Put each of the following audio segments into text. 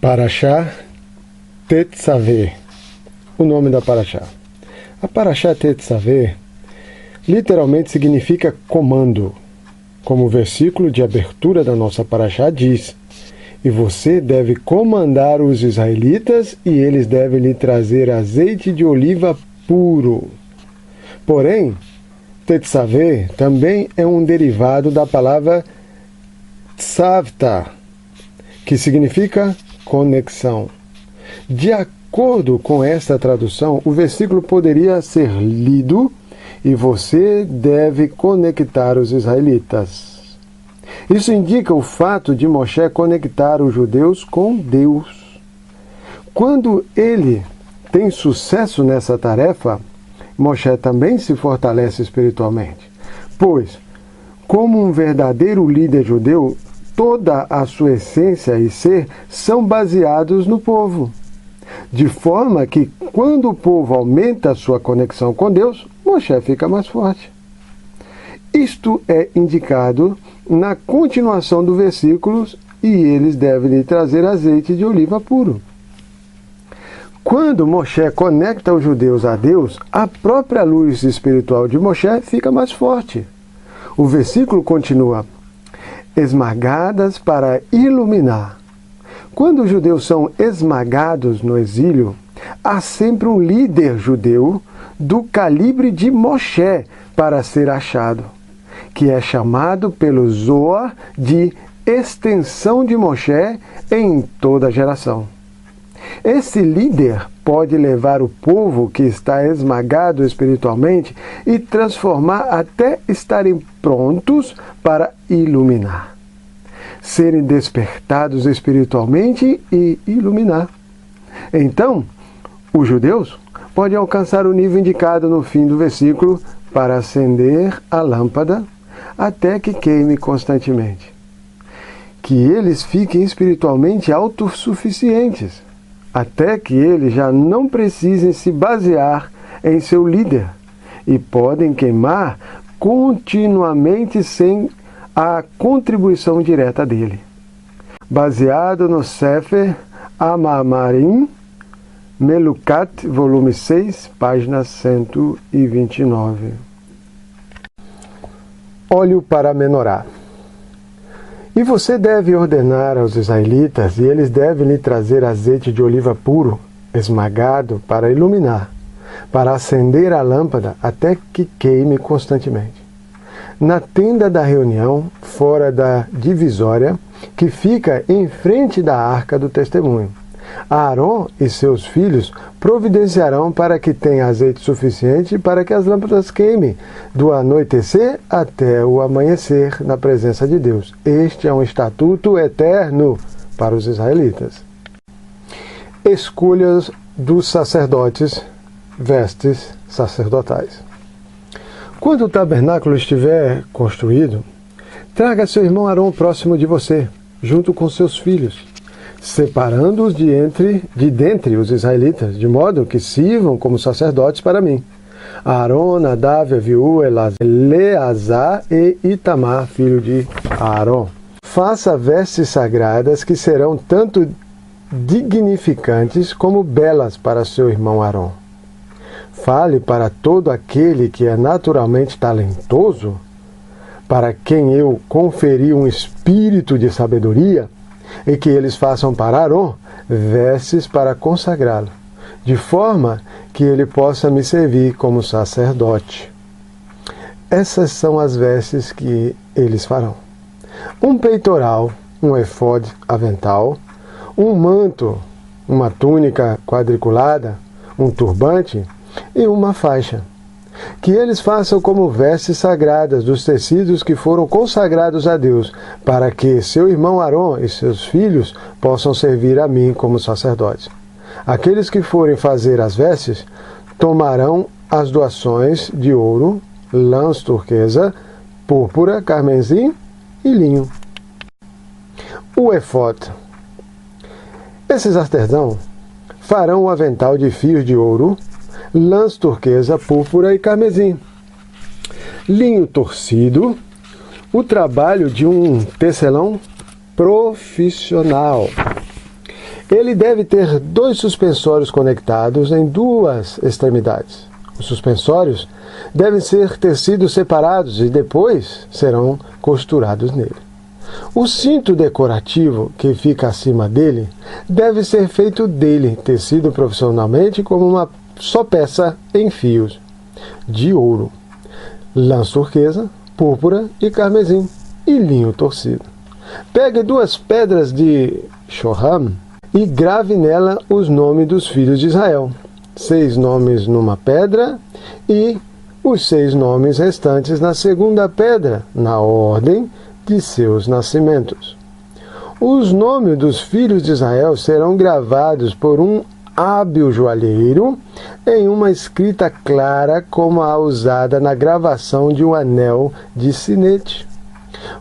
Parashá Tetzaveh, o nome da Parashá. A Parashá Tetzaveh literalmente significa comando, como o versículo de abertura da nossa Parashá diz: e você deve comandar os israelitas e eles devem lhe trazer azeite de oliva puro. Porém, Tetzaveh também é um derivado da palavra Tzavta, que significa conexão. De acordo com esta tradução, o versículo poderia ser lido: e você deve conectar os israelitas. Isso indica o fato de Moshe conectar os judeus com Deus. Quando ele tem sucesso nessa tarefa, Moshe também se fortalece espiritualmente, pois, como um verdadeiro líder judeu, toda a sua essência e ser são baseados no povo. De forma que, quando o povo aumenta a sua conexão com Deus, Moshe fica mais forte. Isto é indicado na continuação do versículo: e eles devem lhe trazer azeite de oliva puro. Quando Moshe conecta os judeus a Deus, a própria luz espiritual de Moshe fica mais forte. O versículo continua: esmagadas para iluminar. Quando os judeus são esmagados no exílio, há sempre um líder judeu do calibre de Moshe para ser achado, que é chamado pelo Zohar de extensão de Moshe em toda geração. Esse líder pode levar o povo que está esmagado espiritualmente e transformar até estarem prontos para iluminar, serem despertados espiritualmente e iluminar. Então, os judeus podem alcançar o nível indicado no fim do versículo para acender a lâmpada até que queime constantemente. Que eles fiquem espiritualmente autossuficientes, até que eles já não precisem se basear em seu líder e podem queimar continuamente sem a contribuição direta dele. Baseado no Sefer Amamarim, Melukat, volume 6, página 129. Óleo para a menorá. E você deve ordenar aos israelitas, e eles devem lhe trazer azeite de oliva puro, esmagado, para iluminar, para acender a lâmpada até que queime constantemente. Na tenda da reunião, fora da divisória, que fica em frente da arca do testemunho, Aaron e seus filhos providenciarão para que tenha azeite suficiente para que as lâmpadas queimem do anoitecer até o amanhecer na presença de Deus. Este é um estatuto eterno para os israelitas. Escolhas dos sacerdotes, vestes sacerdotais. Quando o tabernáculo estiver construído, traga seu irmão Aaron próximo de você, junto com seus filhos, separando-os de dentre os israelitas, de modo que sirvam como sacerdotes para mim. Aaron, Nadav, Aviú, Eleazar e Itamar, filho de Aaron. Faça vestes sagradas que serão tanto dignificantes como belas para seu irmão Aaron. Fale para todo aquele que é naturalmente talentoso, para quem eu conferi um espírito de sabedoria, e que eles façam para Aaron vestes para consagrá-lo, de forma que ele possa me servir como sacerdote. Essas são as vestes que eles farão: um peitoral, um efode, avental, um manto, uma túnica quadriculada, um turbante e uma faixa. Que eles façam como vestes sagradas dos tecidos que foram consagrados a Deus, para que seu irmão Aaron e seus filhos possam servir a mim como sacerdotes. Aqueles que forem fazer as vestes tomarão as doações de ouro, lãs turquesa, púrpura, carmesim e linho. O efode. Esses artesãos farão o avental de fios de ouro, lãs turquesa, púrpura e carmesim, linho torcido, o trabalho de um tecelão profissional. Ele deve ter 2 suspensórios conectados em 2 extremidades. Os suspensórios devem ser tecidos separados e depois serão costurados nele. O cinto decorativo que fica acima dele deve ser feito dele, tecido profissionalmente como uma só peça em fios de ouro, lã turquesa, púrpura e carmesim e linho torcido. Pegue 2 pedras de shoham e grave nela os nomes dos filhos de Israel. 6 nomes numa pedra e os 6 nomes restantes na segunda pedra, na ordem de seus nascimentos. Os nomes dos filhos de Israel serão gravados por um hábil joalheiro em uma escrita clara como a usada na gravação de um anel de sinete.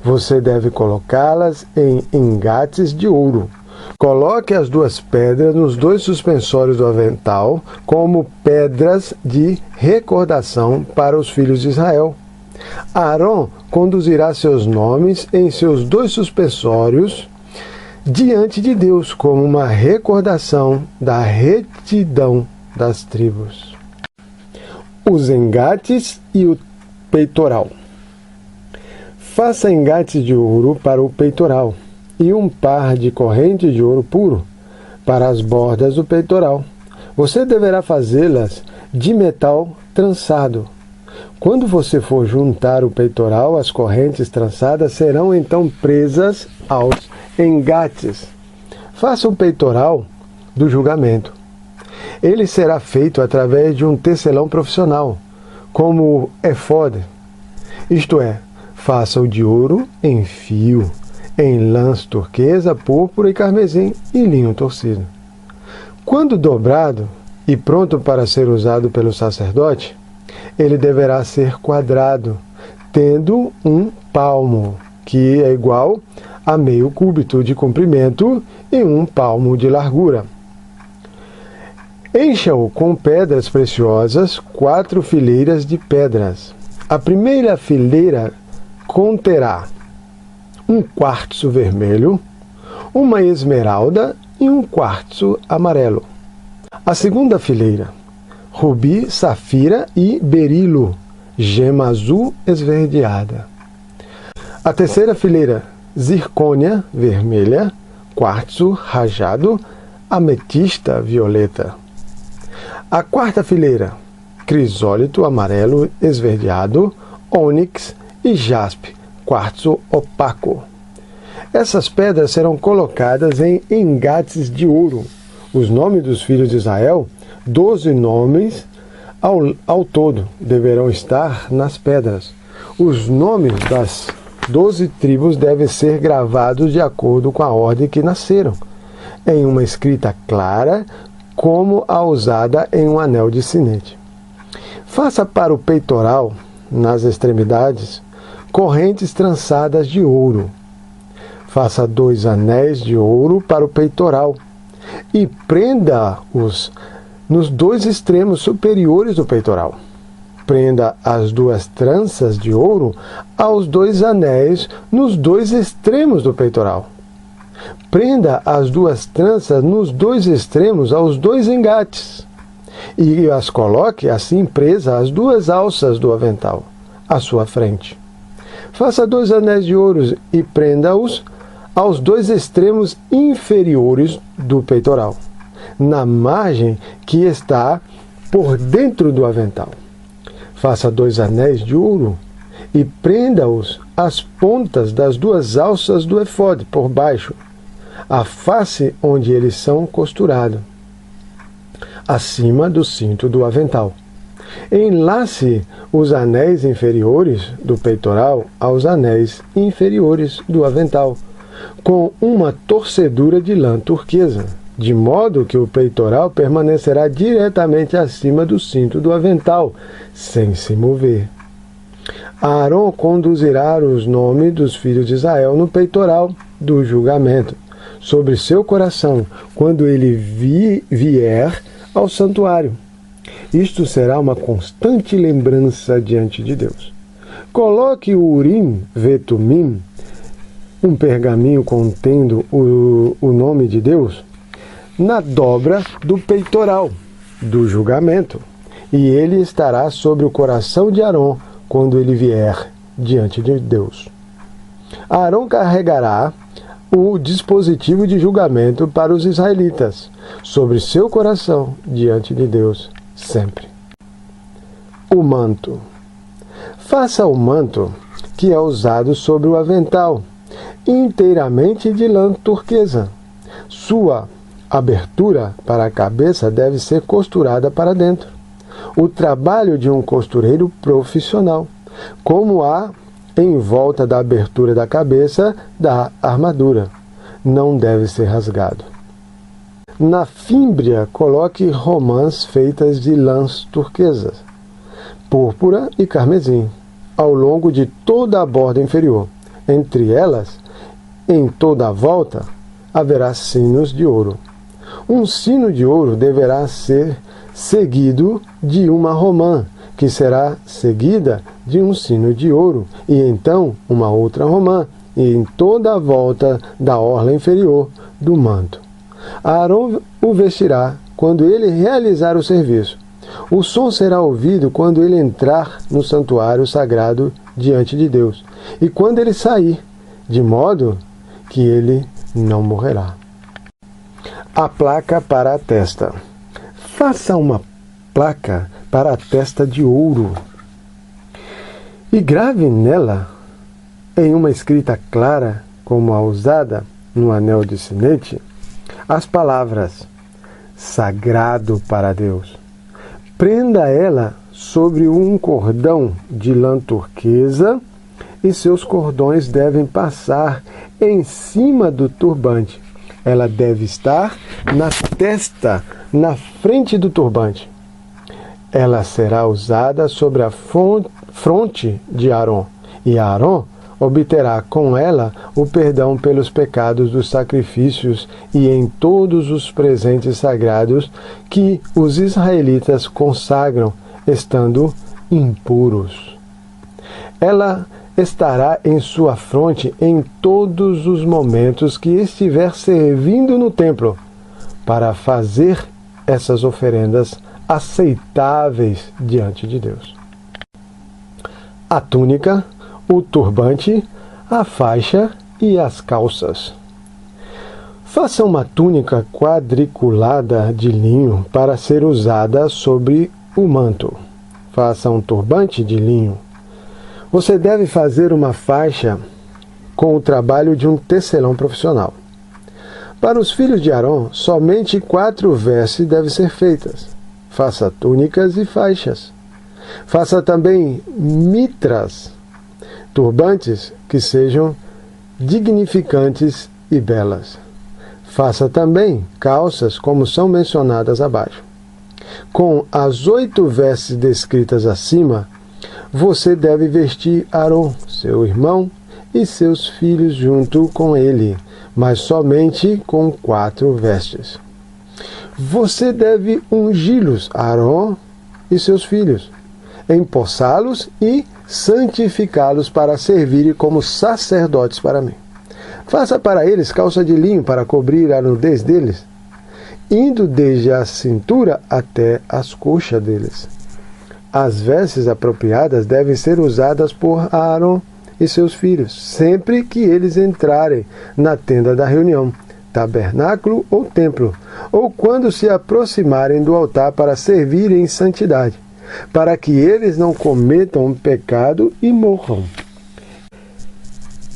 Você deve colocá-las em engates de ouro. Coloque as 2 pedras nos 2 suspensórios do avental como pedras de recordação para os filhos de Israel. Arão conduzirá seus nomes em seus 2 suspensórios diante de Deus como uma recordação da retidão das tribos. Os engates e o peitoral. Faça engates de ouro para o peitoral e um par de corrente de ouro puro para as bordas do peitoral. Você deverá fazê-las de metal trançado. Quando você for juntar o peitoral, as correntes trançadas serão então presas aos engates. Faça um peitoral do julgamento. Ele será feito através de um tecelão profissional, como o efode. Isto é, faça-o de ouro em fio, em lãs turquesa, púrpura e carmesim e linho torcido. Quando dobrado e pronto para ser usado pelo sacerdote, ele deverá ser quadrado, tendo um palmo, que é igual a meio cúbito de comprimento e um palmo de largura. Encha-o com pedras preciosas, 4 fileiras de pedras. A primeira fileira conterá um quartzo vermelho, uma esmeralda e um quartzo amarelo. A segunda fileira, rubi, safira e berilo, gema azul esverdeada. A terceira fileira, zircônia vermelha, quartzo rajado, ametista violeta. A quarta fileira, crisólito amarelo esverdeado, ônix e jaspe, quartzo opaco. Essas pedras serão colocadas em engates de ouro. Os nomes dos filhos de Israel, 12 nomes ao todo, deverão estar nas pedras. Os nomes das 12 tribos devem ser gravados de acordo com a ordem que nasceram, em uma escrita clara, como a usada em um anel de sinete. Faça para o peitoral, nas extremidades, correntes trançadas de ouro. Faça 2 anéis de ouro para o peitoral e prenda-os nos 2 extremos superiores do peitoral. Prenda as 2 tranças de ouro aos 2 anéis nos 2 extremos do peitoral. Prenda as 2 tranças nos 2 extremos aos 2 engates e as coloque assim presas às 2 alças do avental, à sua frente. Faça 2 anéis de ouro e prenda-os aos 2 extremos inferiores do peitoral, na margem que está por dentro do avental. Faça 2 anéis de ouro e prenda-os às pontas das 2 alças do efode, por baixo, a face onde eles são costurados, acima do cinto do avental. Enlace os anéis inferiores do peitoral aos anéis inferiores do avental, com uma torcedura de lã turquesa, de modo que o peitoral permanecerá diretamente acima do cinto do avental, sem se mover. Arão conduzirá os nomes dos filhos de Israel no peitoral do julgamento, sobre seu coração, quando ele vier ao santuário. Isto será uma constante lembrança diante de Deus. Coloque o Urim Vetumim, um pergaminho contendo o nome de Deus, na dobra do peitoral do julgamento, e ele estará sobre o coração de Arão quando ele vier diante de Deus. Arão carregará o dispositivo de julgamento para os israelitas sobre seu coração diante de Deus sempre. O manto. Faça o manto que é usado sobre o avental, inteiramente de lã turquesa. Sua abertura para a cabeça deve ser costurada para dentro. O trabalho de um costureiro profissional, como há em volta da abertura da cabeça da armadura, não deve ser rasgado. Na fímbria, coloque romãs feitas de lãs turquesas, púrpura e carmesim, ao longo de toda a borda inferior. Entre elas, em toda a volta, haverá sinos de ouro. Um sino de ouro deverá ser seguido de uma romã, que será seguida de um sino de ouro, e então uma outra romã, e em toda a volta da orla inferior do manto. Arão o vestirá quando ele realizar o serviço. O som será ouvido quando ele entrar no santuário sagrado diante de Deus, e quando ele sair, de modo que ele não morrerá. A placa para a testa. Faça uma placa para a testa de ouro e grave nela, em uma escrita clara, como a usada no anel de sinete, as palavras sagrado para Deus. Prenda ela sobre um cordão de lã turquesa e seus cordões devem passar em cima do turbante. Ela deve estar na testa, na frente do turbante. Ela será usada sobre a fronte de Arão, e Arão obterá com ela o perdão pelos pecados dos sacrifícios e em todos os presentes sagrados que os israelitas consagram, estando impuros. Ela estará em sua fronte em todos os momentos que estiver servindo no templo, para fazer essas oferendas aceitáveis diante de Deus. A túnica, o turbante, a faixa e as calças. Faça uma túnica quadriculada de linho para ser usada sobre o manto. Faça um turbante de linho. Você deve fazer uma faixa com o trabalho de um tecelão profissional. Para os filhos de Arão, somente 4 vestes devem ser feitas. Faça túnicas e faixas. Faça também mitras, turbantes que sejam dignificantes e belas. Faça também calças como são mencionadas abaixo. Com as 8 vestes descritas acima, você deve vestir Arão, seu irmão, e seus filhos junto com ele, mas somente com 4 vestes. Você deve ungí-los, Arão e seus filhos, empossá-los e santificá-los para servirem como sacerdotes para mim. Faça para eles calça de linho para cobrir a nudez deles, indo desde a cintura até as coxas deles. As vestes apropriadas devem ser usadas por Arão e seus filhos, sempre que eles entrarem na tenda da reunião, tabernáculo ou templo, ou quando se aproximarem do altar para servir em santidade, para que eles não cometam um pecado e morram.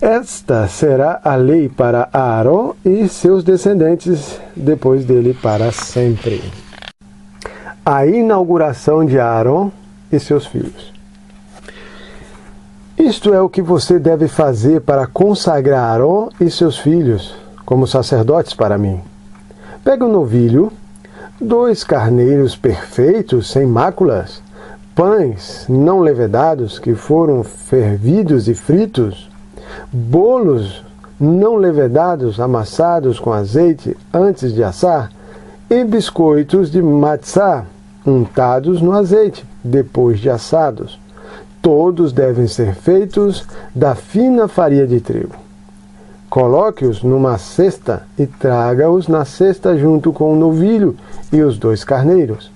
Esta será a lei para Arão e seus descendentes depois dele para sempre. A inauguração de Arão e seus filhos. Isto é o que você deve fazer para consagrar Arão e seus filhos como sacerdotes para mim. Pega um novilho, 2 carneiros perfeitos, sem máculas, pães não levedados que foram fervidos e fritos, bolos não levedados amassados com azeite antes de assar, e biscoitos de matzá untados no azeite depois de assados. Todos devem ser feitos da fina farinha de trigo. Coloque-os numa cesta e traga-os na cesta junto com o novilho e os 2 carneiros.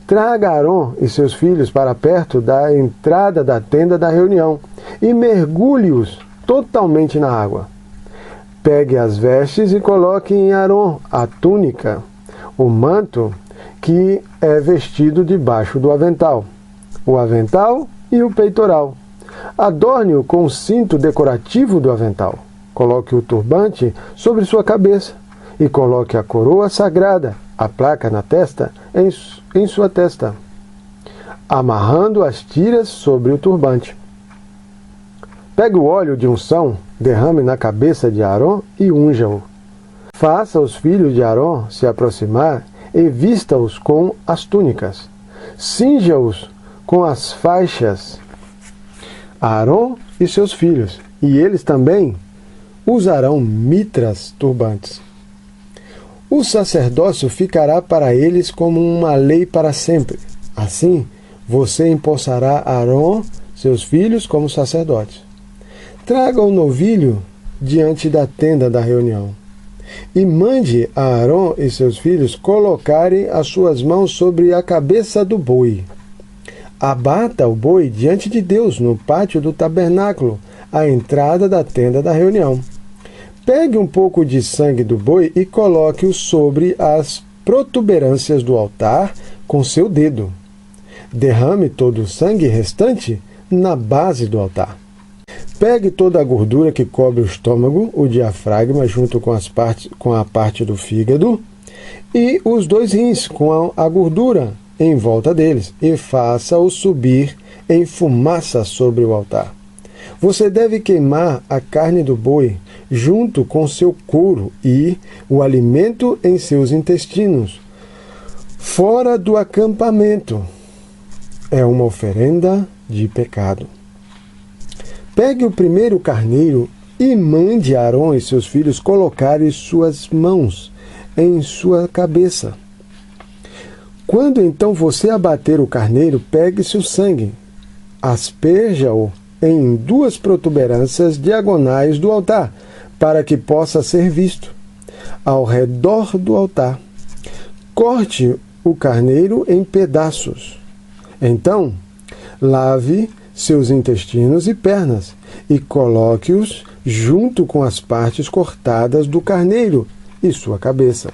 Traga Arão e seus filhos para perto da entrada da tenda da reunião e mergulhe-os totalmente na água. Pegue as vestes e coloque em Arão a túnica, o manto que é vestido debaixo do avental, o avental e o peitoral. Adorne-o com o cinto decorativo do avental. Coloque o turbante sobre sua cabeça e coloque a coroa sagrada, a placa na testa, em sua testa, amarrando as tiras sobre o turbante. Pegue o óleo de unção, derrame na cabeça de Arão e unja-o. Faça os filhos de Arão se aproximar e vista-os com as túnicas. Cinja-os com as faixas. Arão e seus filhos, e eles também usarão mitras turbantes. O sacerdócio ficará para eles como uma lei para sempre. Assim, você empossará Arão, seus filhos, como sacerdotes. Traga o novilho diante da tenda da reunião e mande a Arão e seus filhos colocarem as suas mãos sobre a cabeça do boi. Abata o boi diante de Deus no pátio do tabernáculo, à entrada da tenda da reunião. Pegue um pouco de sangue do boi e coloque-o sobre as protuberâncias do altar com seu dedo. Derrame todo o sangue restante na base do altar. Pegue toda a gordura que cobre o estômago, o diafragma junto com a parte do fígado e os 2 rins com a gordura em volta deles e faça-o subir em fumaça sobre o altar. Você deve queimar a carne do boi junto com seu couro e o alimento em seus intestinos, fora do acampamento. É uma oferenda de pecado. Pegue o primeiro carneiro e mande Arão e seus filhos colocarem suas mãos em sua cabeça. Quando então você abater o carneiro, pegue seu sangue, asperja-o em 2 protuberâncias diagonais do altar, para que possa ser visto, ao redor do altar. Corte o carneiro em pedaços. Então, lave seus intestinos e pernas e coloque-os junto com as partes cortadas do carneiro e sua cabeça.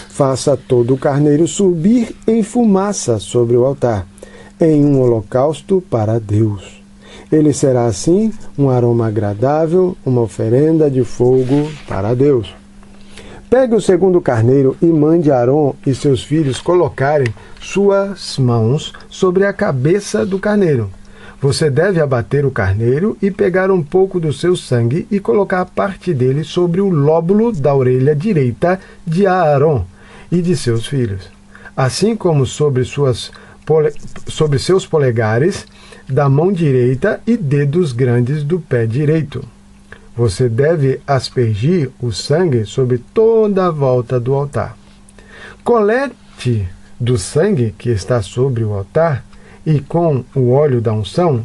Faça todo o carneiro subir em fumaça sobre o altar, em um holocausto para Deus. Ele será assim um aroma agradável, uma oferenda de fogo para Deus. Pegue o segundo carneiro e mande Arão e seus filhos colocarem suas mãos sobre a cabeça do carneiro. Você deve abater o carneiro e pegar um pouco do seu sangue e colocar parte dele sobre o lóbulo da orelha direita de Arão e de seus filhos, assim como sobre seus polegares da mão direita e dedos grandes do pé direito. Você deve aspergir o sangue sobre toda a volta do altar. Colete do sangue que está sobre o altar e com o óleo da unção,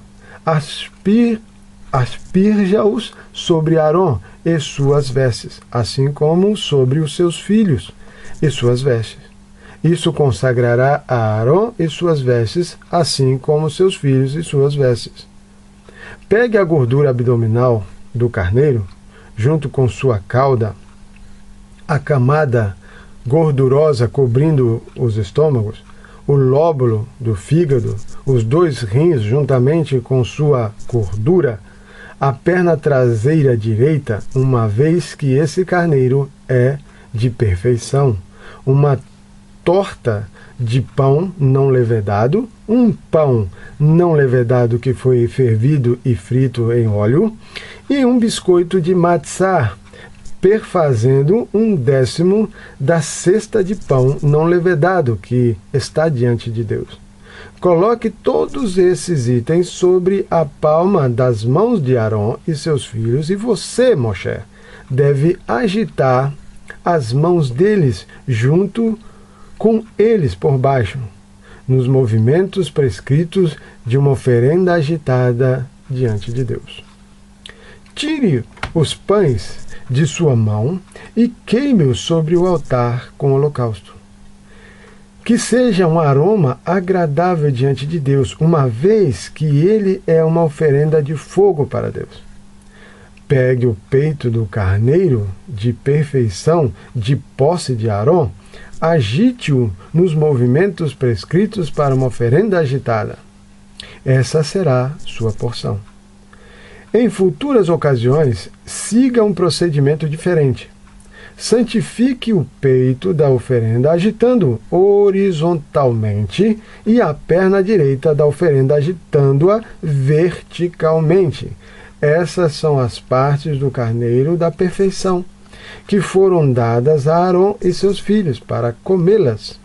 asperja-os sobre Arão e suas vestes, assim como sobre os seus filhos e suas vestes. Isso consagrará a Arão e suas vestes, assim como seus filhos e suas vestes. Pegue a gordura abdominal do carneiro, junto com sua cauda, a camada gordurosa cobrindo os estômagos, o lóbulo do fígado, os 2 rins juntamente com sua gordura, a perna traseira direita, uma vez que esse carneiro é de perfeição, uma torta de pão não levedado, um pão não levedado que foi fervido e frito em óleo, e um biscoito de matzá, perfazendo 1/10 da cesta de pão não levedado que está diante de Deus. Coloque todos esses itens sobre a palma das mãos de Arão e seus filhos, e você, Moshe, deve agitar as mãos deles junto com eles por baixo, nos movimentos prescritos de uma oferenda agitada diante de Deus. Tire os pães de sua mão e queime-o sobre o altar com holocausto. Que seja um aroma agradável diante de Deus, uma vez que ele é uma oferenda de fogo para Deus. Pegue o peito do carneiro de perfeição de posse de Arão, agite-o nos movimentos prescritos para uma oferenda agitada. Essa será sua porção. Em futuras ocasiões, siga um procedimento diferente. Santifique o peito da oferenda agitando-o horizontalmente e a perna direita da oferenda agitando-a verticalmente. Essas são as partes do carneiro da perfeição, que foram dadas a Arão e seus filhos para comê-las.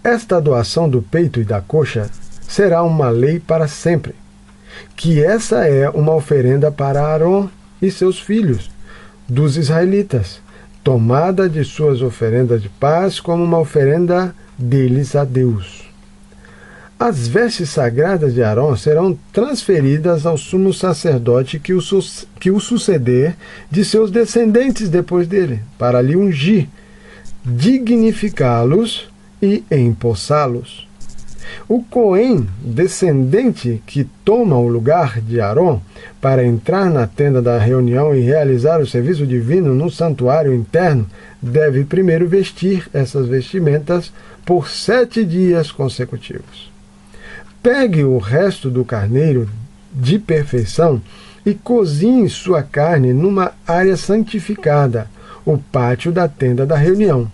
Esta doação do peito e da coxa será uma lei para sempre, que essa é uma oferenda para Arão e seus filhos, dos israelitas, tomada de suas oferendas de paz como uma oferenda deles a Deus. As vestes sagradas de Arão serão transferidas ao sumo sacerdote que o suceder de seus descendentes depois dele, para lhe ungir, dignificá-los e empossá-los. O Cohen, descendente que toma o lugar de Arão para entrar na tenda da reunião e realizar o serviço divino no santuário interno, deve primeiro vestir essas vestimentas por 7 dias consecutivos. Pegue o resto do carneiro de perfeição e cozinhe sua carne numa área santificada, o pátio da tenda da reunião.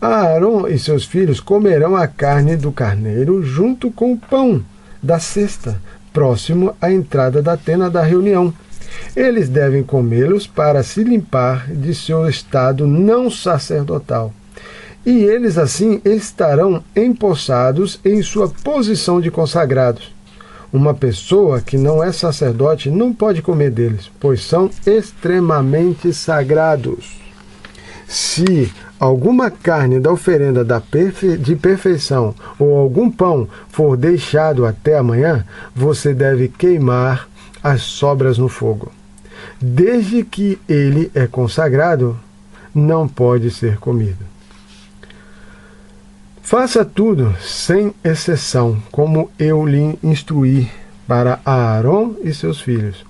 Arão e seus filhos comerão a carne do carneiro junto com o pão da cesta, próximo à entrada da tenda da reunião. Eles devem comê-los para se limpar de seu estado não sacerdotal. E eles assim estarão empossados em sua posição de consagrados. Uma pessoa que não é sacerdote não pode comer deles, pois são extremamente sagrados. Se alguma carne da oferenda de perfeição ou algum pão for deixado até amanhã, você deve queimar as sobras no fogo. Desde que ele é consagrado, não pode ser comido. Faça tudo, sem exceção, como eu lhe instruí, para Arão e seus filhos.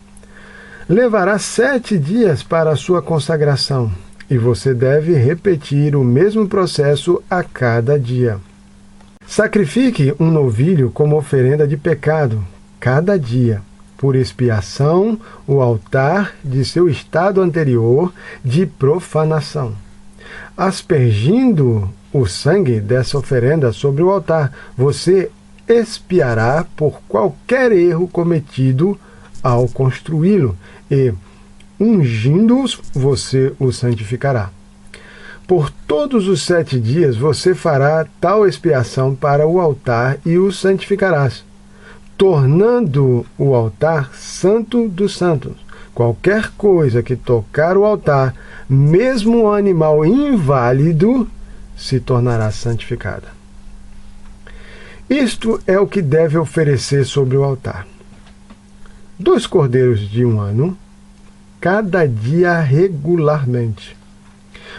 Levará 7 dias para a sua consagração, e você deve repetir o mesmo processo a cada dia. Sacrifique um novilho como oferenda de pecado, cada dia, por expiação, o altar de seu estado anterior de profanação. Aspergindo o sangue dessa oferenda sobre o altar, você expiará por qualquer erro cometido ao construí-lo, e, ungindo-os, você o santificará. Por todos os 7 dias você fará tal expiação para o altar e o santificarás, tornando o altar santo dos santos. Qualquer coisa que tocar o altar, mesmo um animal inválido, se tornará santificada. Isto é o que deve oferecer sobre o altar: 2 cordeiros de 1 ano, cada dia regularmente.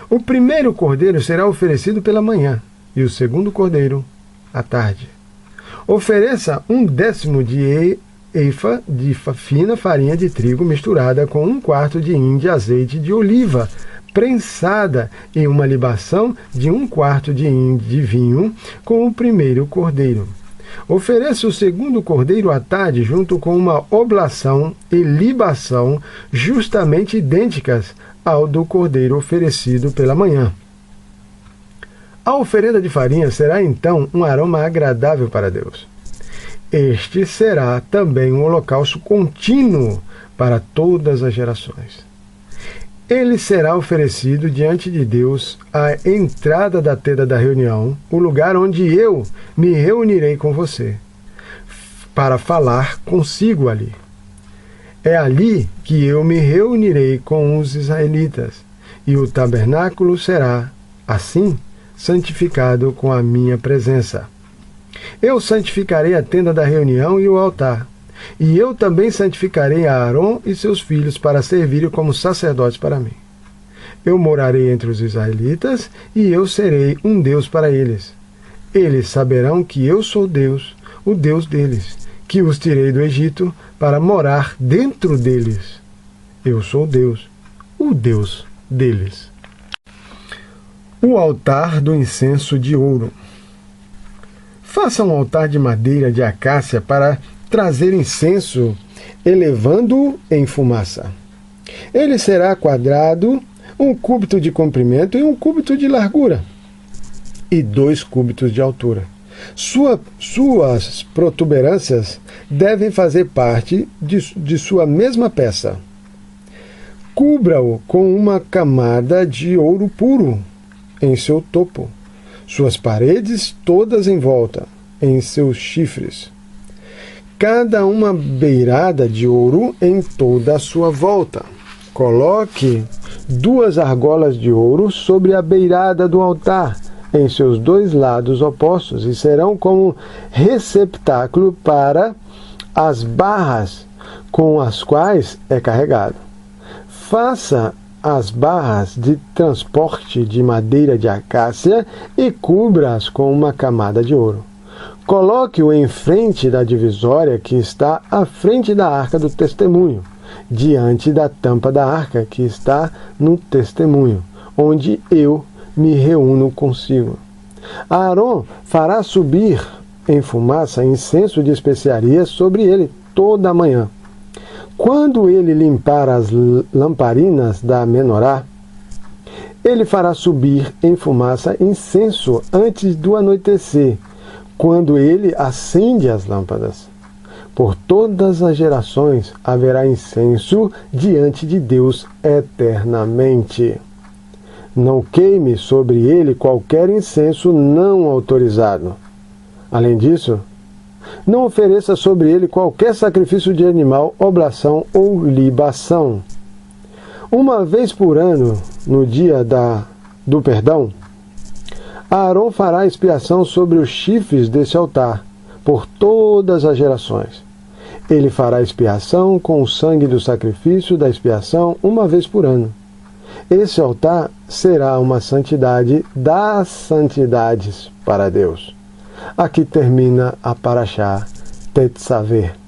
O primeiro cordeiro será oferecido pela manhã, e o segundo cordeiro à tarde. Ofereça 1/10 de efa de fina farinha de trigo misturada com 1/4 de hin de azeite de oliva prensada e uma libação de 1/4 de hin de vinho com o primeiro cordeiro. Ofereça o segundo cordeiro à tarde junto com uma oblação e libação justamente idênticas ao do cordeiro oferecido pela manhã. A oferenda de farinha será então um aroma agradável para Deus. Este será também um holocausto contínuo para todas as gerações. Ele será oferecido diante de Deus à entrada da tenda da reunião, o lugar onde eu me reunirei com você, para falar consigo ali. É ali que eu me reunirei com os israelitas, e o tabernáculo será, assim, santificado com a minha presença. Eu santificarei a tenda da reunião e o altar, e eu também santificarei a Arão e seus filhos para servirem como sacerdotes para mim. Eu morarei entre os israelitas e eu serei um Deus para eles. Eles saberão que eu sou Deus, o Deus deles, que os tirei do Egito para morar dentro deles. Eu sou Deus, o Deus deles. O altar do incenso de ouro. Faça um altar de madeira de acácia para trazer incenso, elevando-o em fumaça. Ele será quadrado, 1 cúbito de comprimento e 1 cúbito de largura, e 2 cúbitos de altura. Suas protuberâncias devem fazer parte de sua mesma peça. Cubra-o com uma camada de ouro puro em seu topo, suas paredes todas em volta, em seus chifres. Cada uma beirada de ouro em toda a sua volta. Coloque 2 argolas de ouro sobre a beirada do altar, em seus 2 lados opostos, e serão como receptáculo para as barras com as quais é carregado. Faça as barras de transporte de madeira de acácia e cubra-as com uma camada de ouro. Coloque-o em frente da divisória que está à frente da arca do testemunho, diante da tampa da arca que está no testemunho, onde eu me reúno consigo. Aarão fará subir em fumaça incenso de especiarias sobre ele toda a manhã. Quando ele limpar as lamparinas da menorá, ele fará subir em fumaça incenso antes do anoitecer, quando ele acende as lâmpadas. Por todas as gerações haverá incenso diante de Deus eternamente. Não queime sobre ele qualquer incenso não autorizado. Além disso, não ofereça sobre ele qualquer sacrifício de animal, oblação ou libação. Uma vez por ano, no dia do perdão, Aarão fará expiação sobre os chifres desse altar, por todas as gerações. Ele fará expiação com o sangue do sacrifício da expiação uma vez por ano. Esse altar será uma santidade das santidades para Deus. Aqui termina a Parashá Tetzaveh.